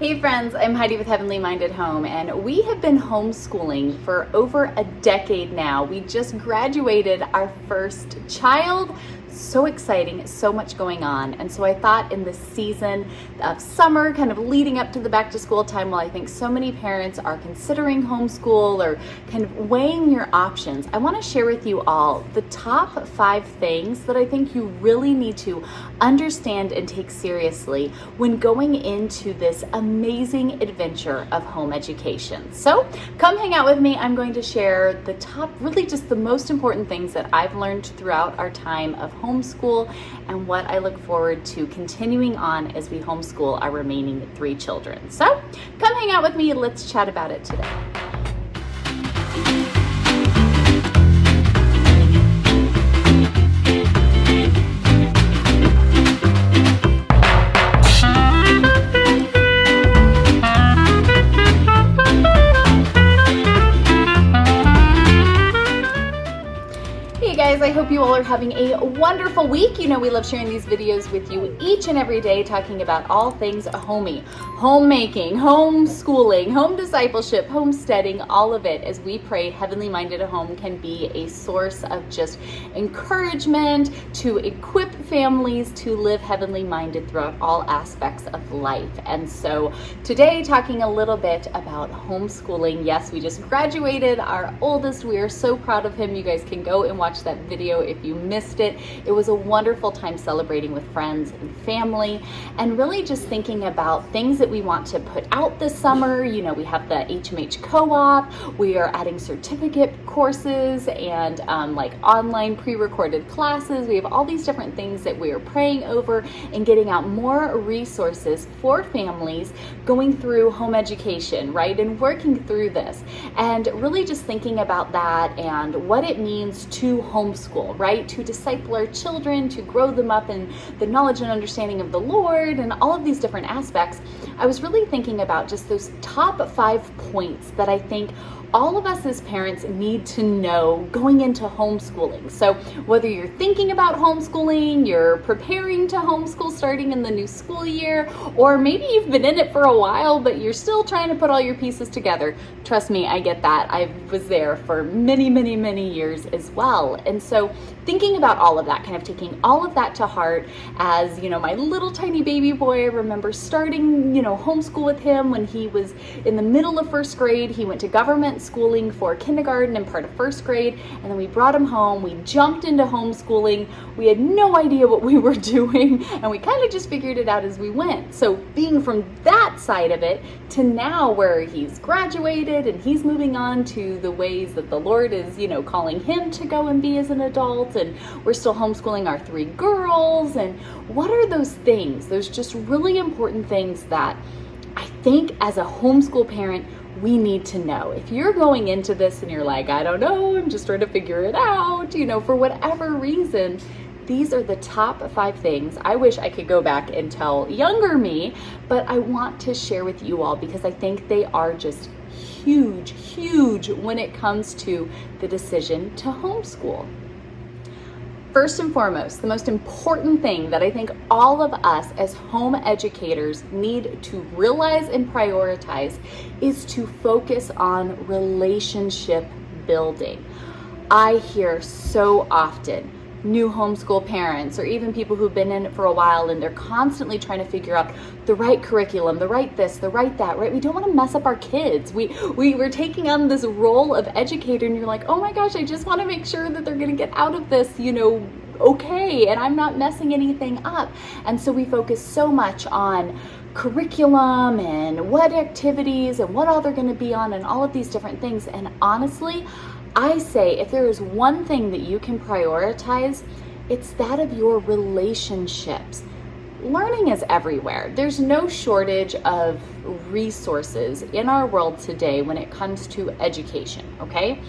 Hey friends, I'm Heidi with Heavenly Minded Home, and we have been homeschooling for over a decade now. We just graduated our first child. So exciting, so much going on. And so I thought in this season of summer, kind of leading up to the back to school time, while I think so many parents are considering homeschool or kind of weighing your options, I want to share with you all the top 5 things that I think you really need to understand and take seriously when going into this amazing adventure of home education. So come hang out with me. I'm going to share the top, really just the most important things that I've learned throughout our time of homeschool and what I look forward to continuing on as we homeschool our remaining 3 children. So come hang out with me and let's chat about it today. I hope you all are having a wonderful week. You know, we love sharing these videos with you each and every day, talking about all things homey, homemaking, homeschooling, home discipleship, homesteading, all of it, as we pray Heavenly Minded Home can be a source of just encouragement to equip families to live heavenly minded throughout all aspects of life. And so today, talking a little bit about homeschooling. Yes, we just graduated our oldest. We are so proud of him. You guys can go and watch that video if you missed it. It was a wonderful time celebrating with friends and family, and really just thinking about things that we want to put out this summer. You know, we have the HMH co-op, we are adding certificate courses and like online pre-recorded classes. We have all these different things that we are praying over and getting out more resources for families going through home education, right? And working through this and really just thinking about that and what it means to homeschool, right? To disciple our children, to grow them up in the knowledge and understanding of the Lord and all of these different aspects. I was really thinking about just those top 5 points that I think all of us as parents need to know going into homeschooling. So whether you're thinking about homeschooling, you're preparing to homeschool starting in the new school year, or maybe you've been in it for a while, but you're still trying to put all your pieces together. Trust me, I get that. I was there for many, many, many years as well. And so thinking about all of that, kind of taking all of that to heart as, you know, my little tiny baby boy, I remember starting, you know, homeschool with him when he was in the middle of 1st grade. He went to government schooling for kindergarten and part of 1st grade, and then we brought him home. We jumped into homeschooling. We had no idea what we were doing, and we kind of just figured it out as we went. So being from that side of it to now where he's graduated and he's moving on to the ways that the Lord is, you know, calling him to go and be as an adult, and we're still homeschooling our 3 girls. And what are those things, those just really important things that I think as a homeschool parent we need to know? If you're going into this and you're like, I don't know, I'm just trying to figure it out, you know, for whatever reason, these are the top 5 things. I wish I could go back and tell younger me, but I want to share with you all because I think they are just huge, huge when it comes to the decision to homeschool. First and foremost, the most important thing that I think all of us as home educators need to realize and prioritize is to focus on relationship building. I hear so often new homeschool parents or even people who've been in it for a while and they're constantly trying to figure out the right curriculum, the right this, the right that, right? We don't want to mess up our kids. We're taking on this role of educator and you're like, oh my gosh, I just want to make sure that they're going to get out of this, you know, okay, and I'm not messing anything up. And so we focus so much on curriculum and what activities and what all they're going to be on and all of these different things. And honestly, I say if there is one thing that you can prioritize, it's that of your relationships. Learning is everywhere. There's no shortage of resources in our world today when it comes to education, okay?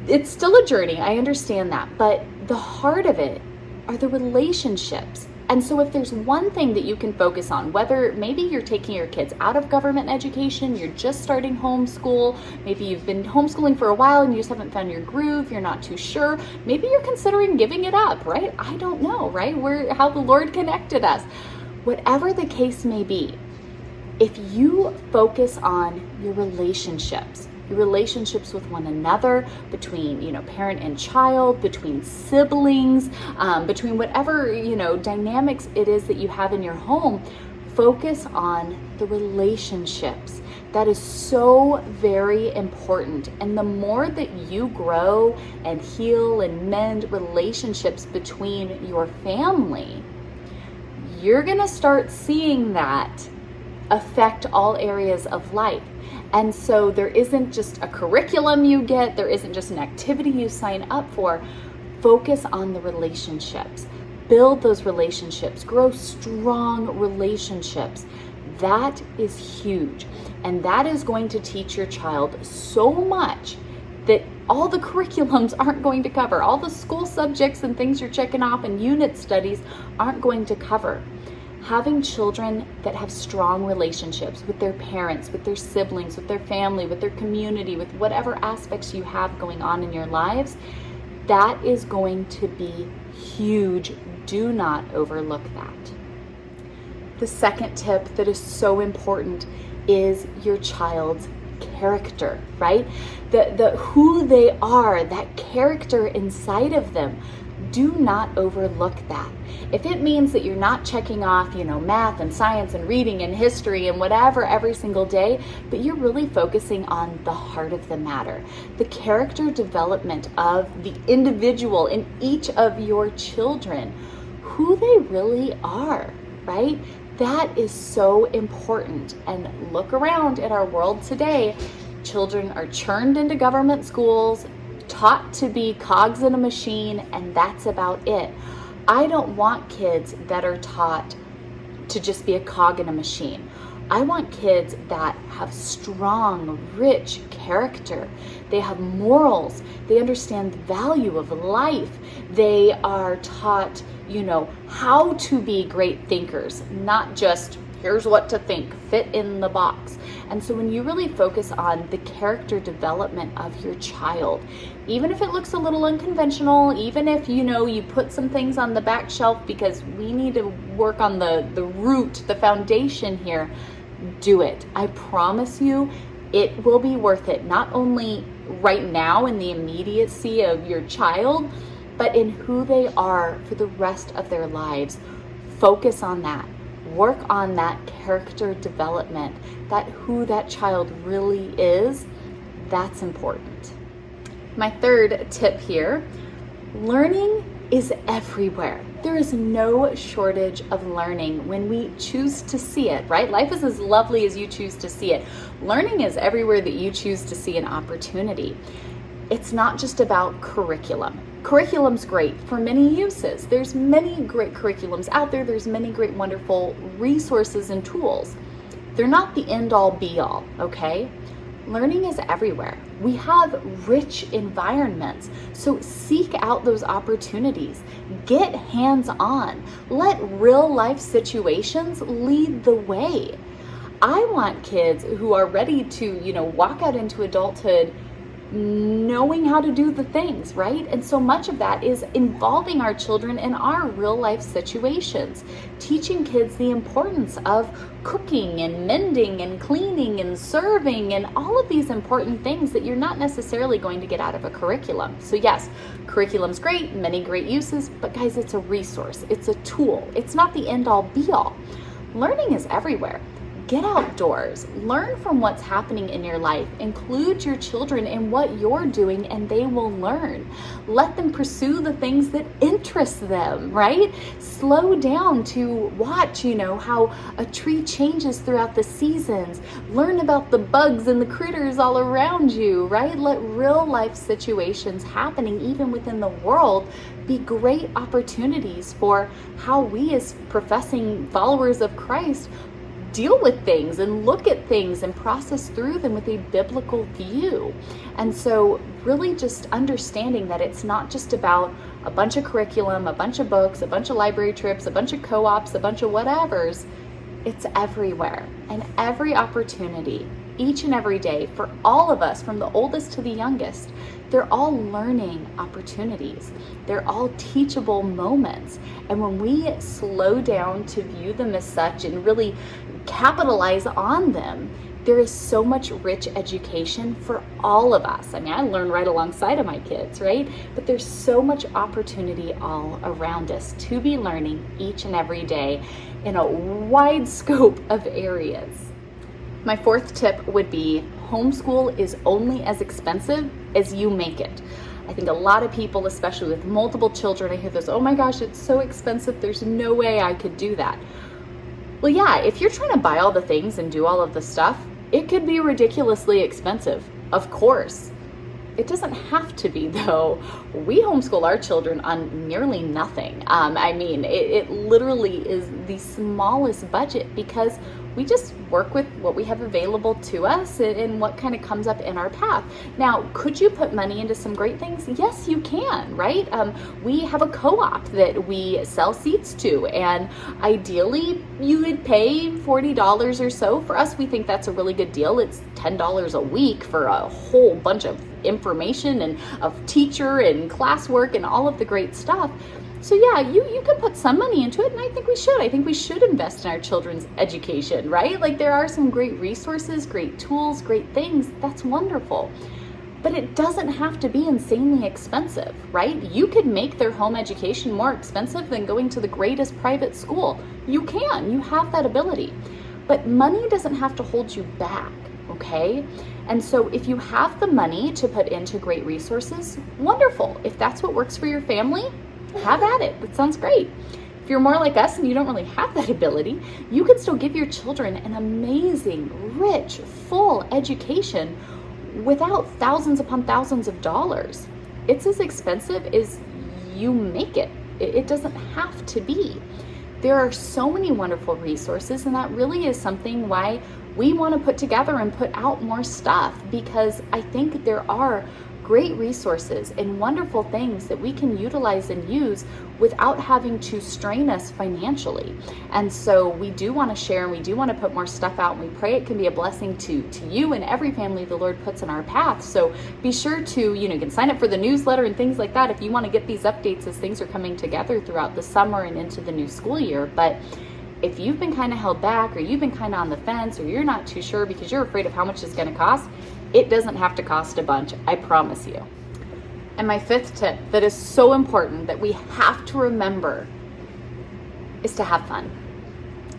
It's still a journey, I understand that, but the heart of it are the relationships. And so if there's one thing that you can focus on, whether maybe you're taking your kids out of government education, you're just starting homeschool, maybe you've been homeschooling for a while and you just haven't found your groove, you're not too sure, maybe you're considering giving it up, right? I don't know, right? How the Lord connected us. Whatever the case may be, If you focus on your relationships with one another, between, parent and child, between siblings, between whatever, dynamics it is that you have in your home, focus on the relationships. That is so very important. And the more that you grow and heal and mend relationships between your family, you're going to start seeing that affect all areas of life. And so there isn't just a curriculum you get, there isn't just an activity you sign up for. Focus on the relationships. Build those relationships, grow strong relationships. That is huge. And that is going to teach your child so much that all the curriculums aren't going to cover. All the school subjects and things you're checking off and unit studies aren't going to cover. Having children that have strong relationships with their parents, with their siblings, with their family, with their community, with whatever aspects you have going on in your lives, that is going to be huge. Do not overlook that. The second tip that is so important is your child's character, right? The who they are, that character inside of them. Do not overlook that. If it means that you're not checking off, math and science and reading and history and whatever every single day, but you're really focusing on the heart of the matter, the character development of the individual in each of your children, who they really are, right? That is so important. And look around at our world today. Children are churned into government schools, taught to be cogs in a machine, and that's about it. I don't want kids that are taught to just be a cog in a machine. I want kids that have strong, rich character. They have morals. They understand the value of life. They are taught, how to be great thinkers, not just here's what to think, fit in the box. And so when you really focus on the character development of your child, even if it looks a little unconventional, even if, you put some things on the back shelf because we need to work on the root, the foundation here, do it. I promise you, it will be worth it. Not only right now in the immediacy of your child, but in who they are for the rest of their lives. Focus on that. Work on that character development, that who that child really is. That's important. My third tip here, learning is everywhere. There is no shortage of learning when we choose to see it, right? Life is as lovely as you choose to see it. Learning is everywhere that you choose to see an opportunity. It's not just about curriculum. Curriculum's great for many uses. There's many great curriculums out there. There's many great, wonderful resources and tools. They're not the end-all be-all, okay? Learning is everywhere. We have rich environments, so seek out those opportunities. Get hands-on. Let real-life situations lead the way. I want kids who are ready to, walk out into adulthood knowing how to do the things, right? And so much of that is involving our children in our real life situations, teaching kids the importance of cooking and mending and cleaning and serving and all of these important things that you're not necessarily going to get out of a curriculum. So yes, curriculum's great, many great uses, but guys, it's a resource, it's a tool. It's not the end all be all. Learning is everywhere. Get outdoors, learn from what's happening in your life, include your children in what you're doing and they will learn. Let them pursue the things that interest them, right? Slow down to watch, how a tree changes throughout the seasons. Learn about the bugs and the critters all around you, right? Let real life situations happening even within the world be great opportunities for how we as professing followers of Christ deal with things and look at things and process through them with a biblical view. And so really just understanding that it's not just about a bunch of curriculum, a bunch of books, a bunch of library trips, a bunch of co-ops, a bunch of whatevers. It's everywhere and every opportunity, each and every day for all of us, from the oldest to the youngest. They're all learning opportunities. They're all teachable moments. And when we slow down to view them as such and really capitalize on them, there is so much rich education for all of us. I mean, I learn right alongside of my kids, right? But there's so much opportunity all around us to be learning each and every day in a wide scope of areas. My fourth tip would be homeschool is only as expensive as you make it. I think a lot of people, especially with multiple children, I hear this, oh my gosh, it's so expensive, there's no way I could do that. Well, yeah, if you're trying to buy all the things and do all of the stuff, it could be ridiculously expensive, of course. It doesn't have to be, though. We homeschool our children on nearly nothing. I mean, it literally is the smallest budget because we just work with what we have available to us and what kind of comes up in our path. Now, could you put money into some great things? Yes, you can, right? We have a co-op that we sell seats to, and ideally you would pay $40 or so. For us, we think that's a really good deal. It's $10 a week for a whole bunch of information and of teacher and classwork and all of the great stuff. So yeah, you can put some money into it, and I think we should. I think we should invest in our children's education, right? Like, there are some great resources, great tools, great things. That's wonderful. But it doesn't have to be insanely expensive, right? You could make their home education more expensive than going to the greatest private school. You can, you have that ability. But money doesn't have to hold you back, okay? And so if you have the money to put into great resources, wonderful. If that's what works for your family, have at it. That sounds great. If you're more like us and you don't really have that ability, you can still give your children an amazing, rich, full education without thousands upon thousands of dollars. It's as expensive as you make it. It doesn't have to be. There are so many wonderful resources, and that really is something why we want to put together and put out more stuff, because I think there are great resources and wonderful things that we can utilize and use without having to strain us financially. And so we do want to share, and we do want to put more stuff out, and we pray it can be a blessing to you and every family the Lord puts in our path. So be sure to, you can sign up for the newsletter and things like that if you want to get these updates as things are coming together throughout the summer and into the new school year. But if you've been kind of held back, or you've been kind of on the fence, or you're not too sure because you're afraid of how much it's going to cost, it doesn't have to cost a bunch, I promise you. And my fifth tip that is so important that we have to remember is to have fun.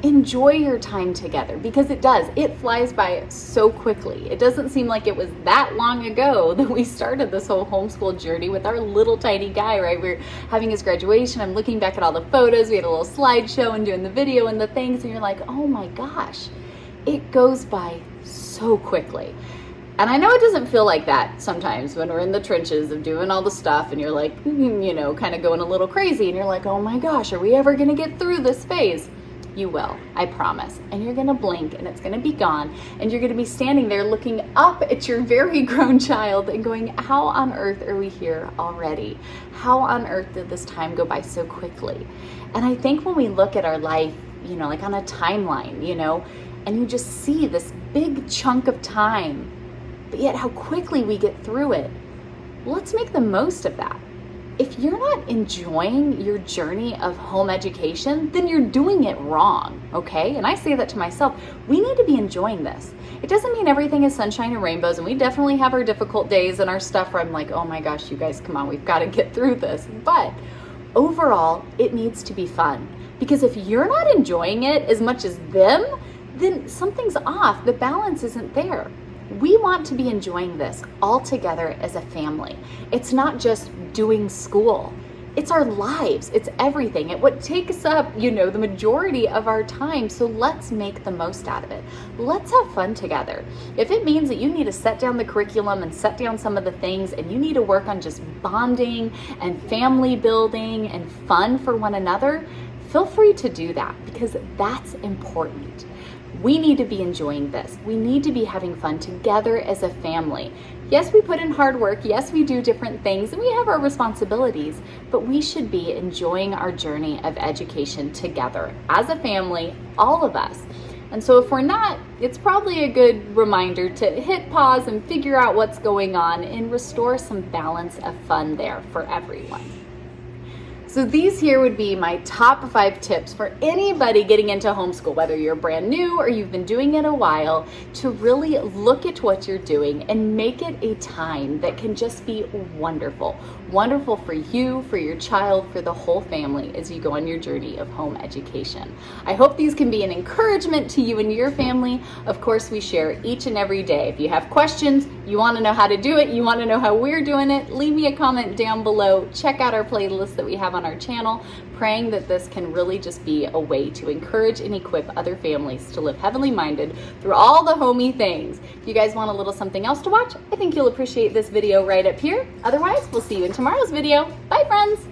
Enjoy your time together, because it does. It flies by so quickly. It doesn't seem like it was that long ago that we started this whole homeschool journey with our little tiny guy, right? We're having his graduation. I'm looking back at all the photos. We had a little slideshow and doing the video and the things, and you're like, oh my gosh, it goes by so quickly. And I know it doesn't feel like that sometimes when we're in the trenches of doing all the stuff and you're like, kind of going a little crazy, and you're like, oh my gosh, are we ever going to get through this phase? You will, I promise. And you're going to blink and it's going to be gone. And you're going to be standing there looking up at your very grown child and going, how on earth are we here already? How on earth did this time go by so quickly? And I think when we look at our life, like on a timeline, and you just see this big chunk of time, but yet how quickly we get through it, let's make the most of that. If you're not enjoying your journey of home education, then you're doing it wrong, okay? And I say that to myself. We need to be enjoying this. It doesn't mean everything is sunshine and rainbows, and we definitely have our difficult days and our stuff where I'm like, oh my gosh, you guys, come on, we've got to get through this. But overall, it needs to be fun. Because if you're not enjoying it as much as them, then something's off. The balance isn't there. We want to be enjoying this all together as a family. It's not just doing school. It's our lives. It's everything. It what takes up, the majority of our time. So let's make the most out of it. Let's have fun together. If it means that you need to set down the curriculum and set down some of the things, and you need to work on just bonding and family building and fun for one another, feel free to do that, because that's important. We need to be enjoying this. We need to be having fun together as a family. Yes, we put in hard work. Yes, we do different things, and we have our responsibilities, but we should be enjoying our journey of education together as a family, all of us. And so if we're not, it's probably a good reminder to hit pause and figure out what's going on and restore some balance of fun there for everyone. So So these here would be my top 5 tips for anybody getting into homeschool, whether you're brand new or you've been doing it a while, to really look at what you're doing and make it a time that can just be wonderful. Wonderful for you, for your child, for the whole family as you go on your journey of home education. I hope these can be an encouragement to you and your family. Of course, we share each and every day. If you have questions, you want to know how to do it, you want to know how we're doing it, leave me a comment down below. Check out our playlist that we have on our channel, praying that this can really just be a way to encourage and equip other families to live heavenly minded through all the homey things. If you guys want a little something else to watch, I think you'll appreciate this video right up here. Otherwise, we'll see you in tomorrow's video. Bye, friends.